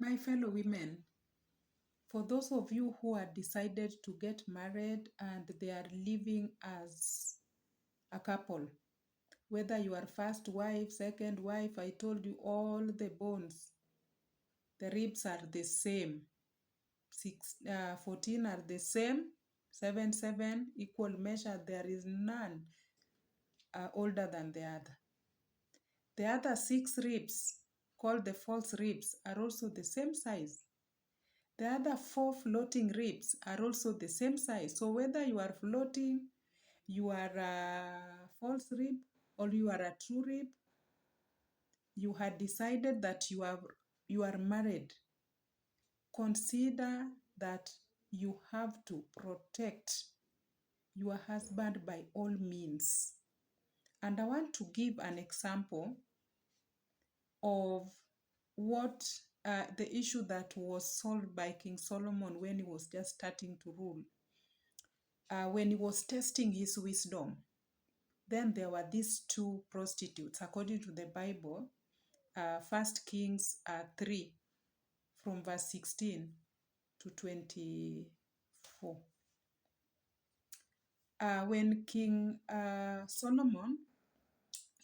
My fellow women, for those of you who are decided to get married and they are living as a couple, whether you are first wife, second wife, I told you all the bones, the ribs are the same. 14 are the same, 7, 7, equal measure. There is none older than the other. The other 6 ribs, called the false ribs, are also the same size. The other 4 floating ribs are also the same size. So whether you are floating, you are a false rib, or you are a true rib, you had decided that you are married, consider that you have to protect your husband by all means. And I want to give an example of what the issue that was solved by King Solomon when he was just starting to rule. When he was testing his wisdom, then there were these 2 prostitutes, according to the Bible, 1 Kings 3, from verse 16 to 24. When King Solomon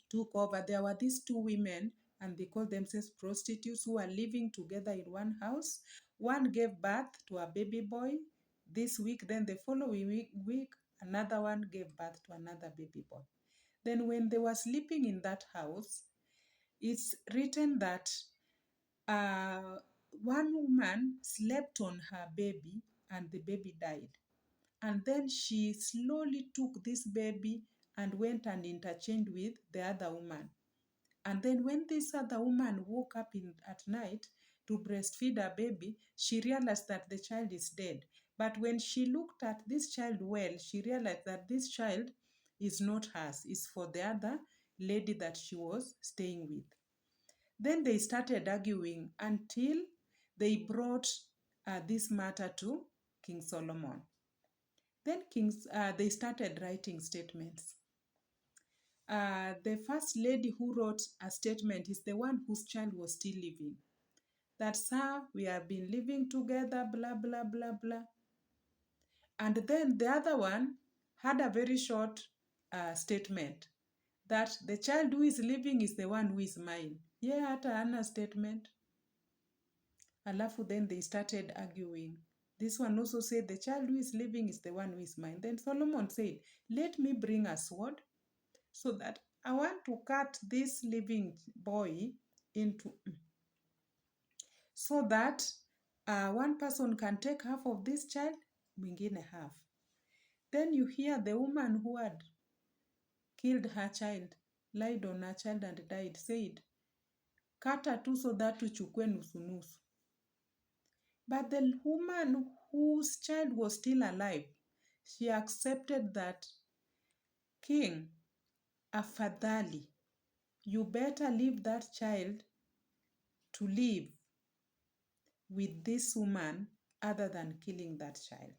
took over, there were these 2 women, and they called themselves prostitutes, who are living together in one house. One gave birth to a baby boy this week, then the following week another one gave birth to another baby boy. Then when they were sleeping in that house, it's written that one woman slept on her baby and the baby died. And then she slowly took this baby and went and interchanged with the other woman. And then when this other woman woke up at night to breastfeed her baby, she realized that the child is dead. But when she looked at this child well, she realized that this child is not hers, it's for the other lady that she was staying with. Then they started arguing until they brought this matter to King Solomon. Then they started writing statements. The first lady who wrote a statement is the one whose child was still living. That, sir, we have been living together, blah, blah, blah, blah. And then the other one had a very short statement that the child who is living is the one who is mine. Yeah, hata hana statement. Alafu then they started arguing. This one also said the child who is living is the one who is mine. Then Solomon said, let me bring a sword so that I want to cut this living boy into, so that one person can take half of this child, mwingine half. Then you hear the woman who had killed her child, lied on her child and died, said, kata tu so that tuchukue nusu-nusu. But the woman whose child was still alive, she accepted that, King, afadhali, you better leave that child to live with this woman other than killing that child.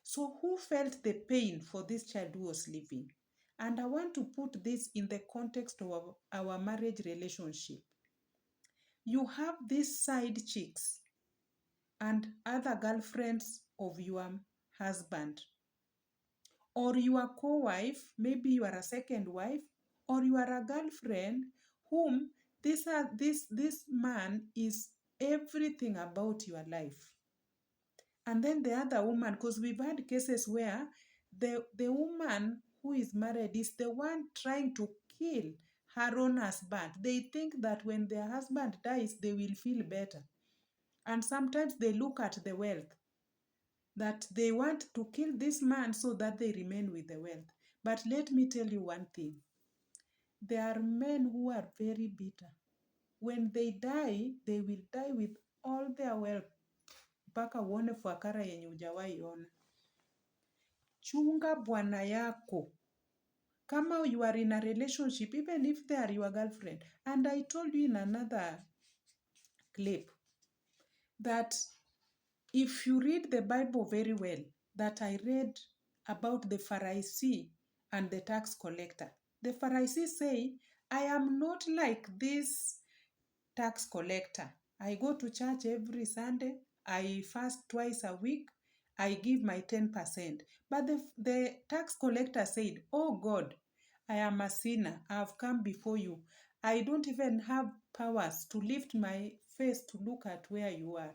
So who felt the pain for this child who was living? And I want to put this in the context of our marriage relationship. You have these side chicks and other girlfriends of your husband, or your co-wife, maybe you are a second wife, or you are a girlfriend whom this man is everything about your life. And then the other woman, because we've had cases where the woman who is married is the one trying to kill her own husband. They think that when their husband dies, they will feel better. And sometimes they look at the wealth, that they want to kill this man so that they remain with the wealth. But let me tell you one thing. There are men who are very bitter. When they die, they will die with all their wealth. Mpaka uone fuakara yenye hujawahi ona. Chunga bwana yako. Kama you are in a relationship, even if they are your girlfriend. And I told you in another clip that if you read the Bible very well, that I read about the Pharisee and the tax collector. The Pharisee say, I am not like this tax collector. I go to church every Sunday. I fast twice a week. I give my 10%. But the tax collector said, oh God, I am a sinner. I have come before you. I don't even have powers to lift my face to look at where you are.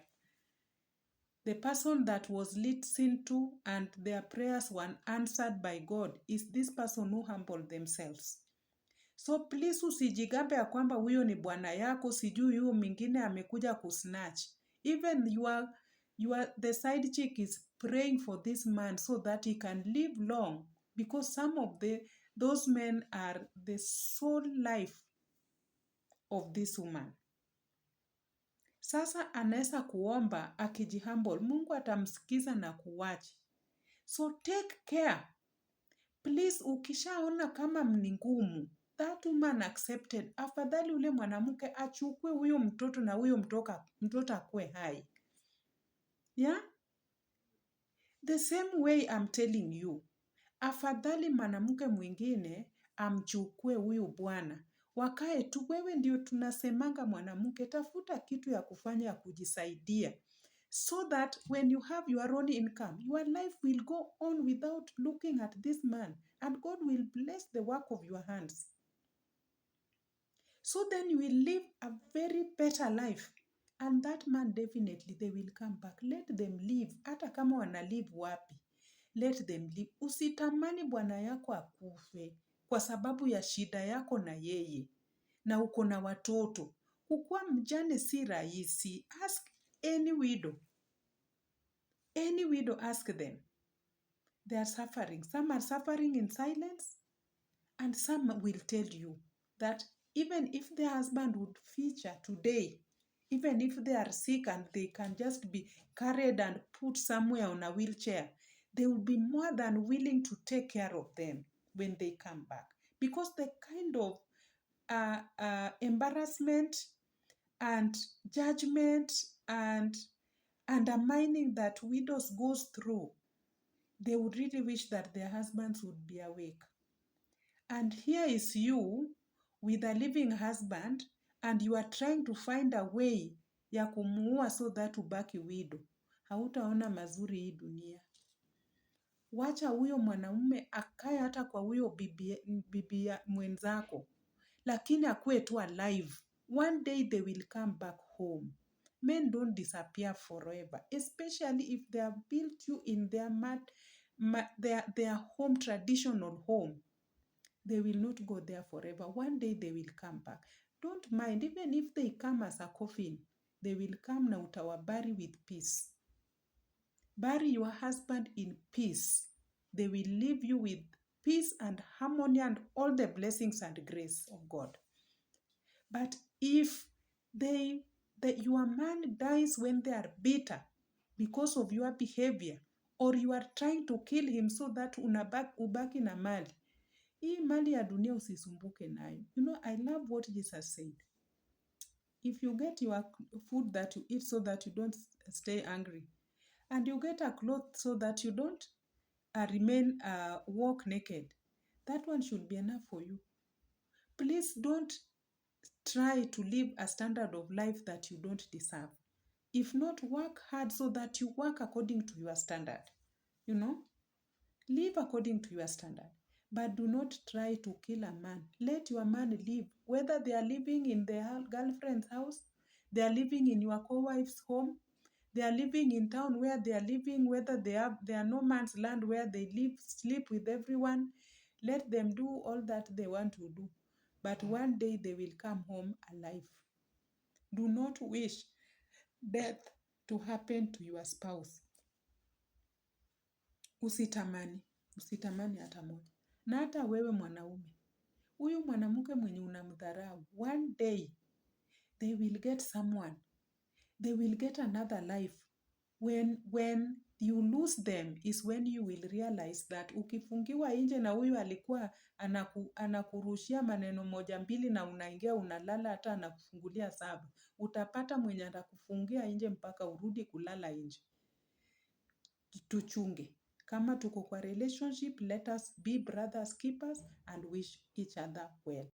The person that was listened to and their prayers were answered by God is this person who humbled themselves. So please usijigambe ya kwamba huyo ni bwana yako, sijui huyo mwingine amekuja kusnatch. Even the side chick is praying for this man so that he can live long, because some of those men are the sole life of this woman. Sasa anaweza kuomba akijihumble, Mungu atamsikiza na kuwachi. So take care. Please, ukishaona kama ni ngumu, that woman accepted. Afadhali ule mwanamke achukue huyo mtoto na huyo mtoto akue hai. Yeah? The same way I'm telling you. Afadhali mwanamke mwingine amchukue huyu bwana. Wakae tu, wewe ndio tunasemanga mwanamke, tafuta kitu ya kufanya ya kujisaidia. So that when you have your own income, your life will go on without looking at this man. And God will bless the work of your hands. So then you will live a very better life. And that man definitely, they will come back. Let them live. Hata kama wana live wapi. Let them live. Usitamani bwana yako akufe kwa sababu ya shida yako na yeye. Na uko na watoto. Kukua mjane si rahisi. Ask any widow. Any widow, ask them. They are suffering. Some are suffering in silence. And some will tell you that even if their husband would feature today, even if they are sick and they can just be carried and put somewhere on a wheelchair, they will be more than willing to take care of them when they come back. Because the kind of embarrassment and judgment and undermining that widows goes through, they would really wish that their husbands would be awake. And here is you with a living husband and you are trying to find a way ya kumuua so that ubaki widow. Hautaona mazuri hii dunia. Wacha huyo mwanaume akae hata kwa huyo bibi mwenzako. Lakini akue tu alive. One day they will come back home. Men don't disappear forever. Especially if they have built you in their home, traditional home. They will not go there forever. One day they will come back. Don't mind, even if they come as a coffin, they will come na utawabari with peace. Bury your husband in peace. They will leave you with peace and harmony and all the blessings and grace of God. But if your man dies when they are bitter because of your behavior, or you are trying to kill him so that ubaki na mali, hii mali ya dunia usisumbuke nayo. You know, I love what Jesus said. If you get your food that you eat so that you don't stay hungry, and you get a cloth so that you don't walk naked, that one should be enough for you. Please don't try to live a standard of life that you don't deserve. If not, work hard so that you work according to your standard. You know, live according to your standard. But do not try to kill a man. Let your man live. Whether they are living in their girlfriend's house, they are living in your co-wife's home, they are living in town where they are living, whether they are no man's land where they live, sleep with everyone. Let them do all that they want to do. But one day they will come home alive. Do not wish death to happen to your spouse. Usitamani hata moja. Na hata wewe mwanaume, huyu mwanamke mwenye unamdharau, one day they will get someone. They will get another life. When you lose them is when you will realize that ukifungiwa nje na huyu alikuwa anakurushia maneno moja mbili na unaingia unalala hata anakufungulia 7. Utapata mwenye atakufungia nje mpaka urudi kulala nje. Tuchunge. Kama tuko kwa relationship, let us be brothers keepers and wish each other well.